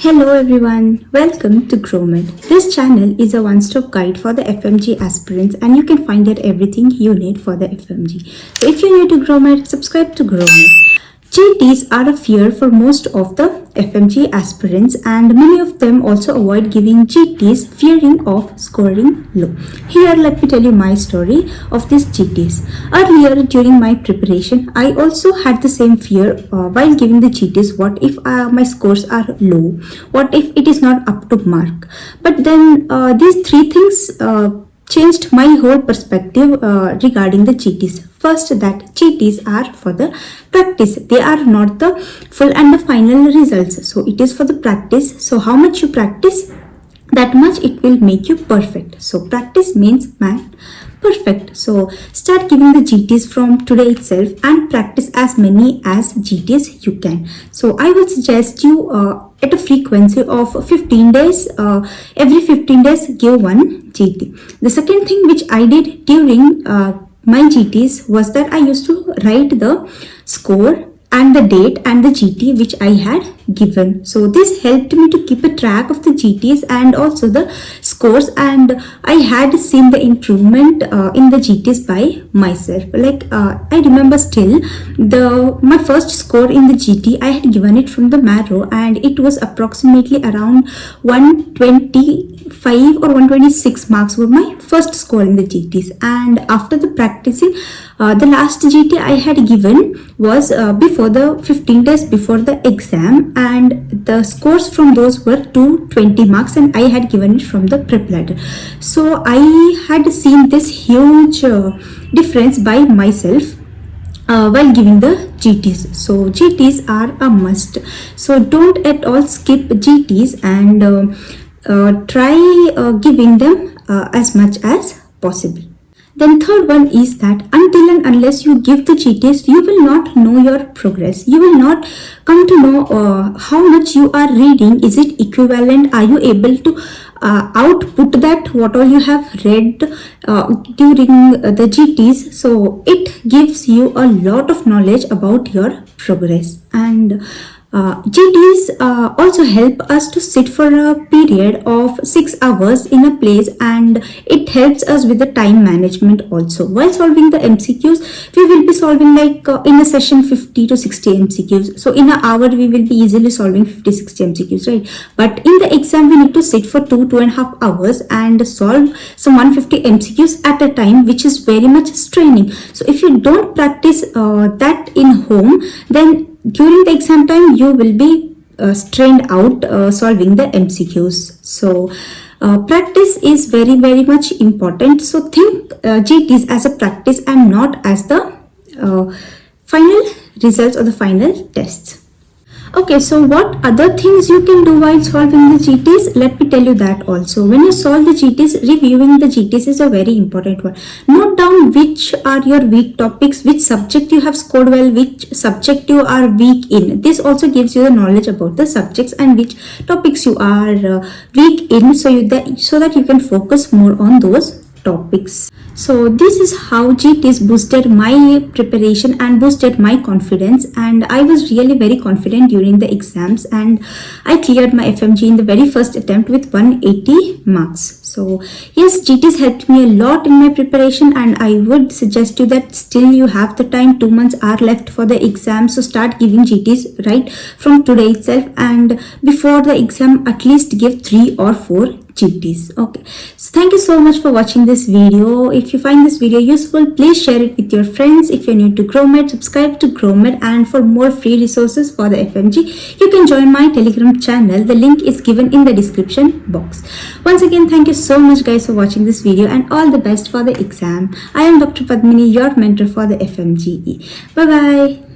Hello everyone, welcome to GrowMed. This channel is a one-stop guide for the Fmge aspirants and you can find out everything you need for the Fmge. So if you're new to GrowMed, subscribe to GrowMed. GTs are a fear for most of the Fmge aspirants and many of them also avoid giving GTs fearing of scoring low. Here let me tell you my story of these GTs. Earlier during my preparation, I also had the same fear while giving the GTs. What if my scores are low? What if it is not up to mark? But then these three things changed my whole perspective regarding the GTs. First, that GTs are for the practice. They are not the full and the final results. So it is for the practice. So how much you practice, that much it will make you perfect. So practice means man perfect. So start giving the GTs from today itself and practice as many as GTs you can. So I will suggest you at a frequency of 15 days, every 15 days give one GT. The second thing which I did during my GTs was that I used to write the score and the date and the GT which I had given. So this helped me to keep a track of the GTs and also the scores, and I had seen the improvement in the GTs by myself. Like I remember still my first score in the GT, I had given it from the marrow and it was approximately around 125 or 126 marks were my first score in the GTs. And after the practicing, the last GT I had given was before the 15 days before the exam, and the scores from those were 220 marks and I had given it from the prep letter. So I had seen this huge difference by myself while giving the GTs. So GTs are a must. So don't at all skip GTs and try giving them as much as possible. Then third one is that until and unless you give the GTs, you will not know your progress. You will not come to know how much you are reading. Is it equivalent? Are you able to output that what all you have read during the GTs? So it gives you a lot of knowledge about your progress. And GTs also help us to sit for a period of 6 hours in a place, and it helps us with the time management also. While solving the MCQs, we will be solving like in a session 50 to 60 MCQs. So in an hour, we will be easily solving 50-60 MCQs, right? But in the exam, we need to sit for 2.5 hours and solve some 150 MCQs at a time, which is very much straining. So if you don't practice that in home, then during the exam time you will be strained out solving the MCQs. So practice is very much important. So think GTs as a practice and not as the final results or the final tests. Okay, so what other things you can do while solving the GTs? Let me tell you that also. When you solve the GTs, reviewing the GTs is a very important one. Note down which are your weak topics, which subject you have scored well, which subject you are weak in. This also gives you the knowledge about the subjects and which topics you are weak in, so that you can focus more on those topics. So this is how GTs boosted my preparation and boosted my confidence, and I was really very confident during the exams and I cleared my Fmge in the very first attempt with 180 marks. So yes, GTs helped me a lot in my preparation, and I would suggest you that still you have the time. 2 months are left for the exam, so start giving GTs right from today itself, and before the exam at least give 3 or 4 GTs. Okay, so thank you so much for watching this video. If you find this video useful, please share it with your friends. If you're new to GrowMed, subscribe to GrowMed, and for more free resources for the Fmge, you can join my Telegram channel. The link is given in the description box. Once again, thank you so much guys for watching this video, and all the best for the exam. I am Dr. Padmini, your mentor for the Fmge. Bye bye.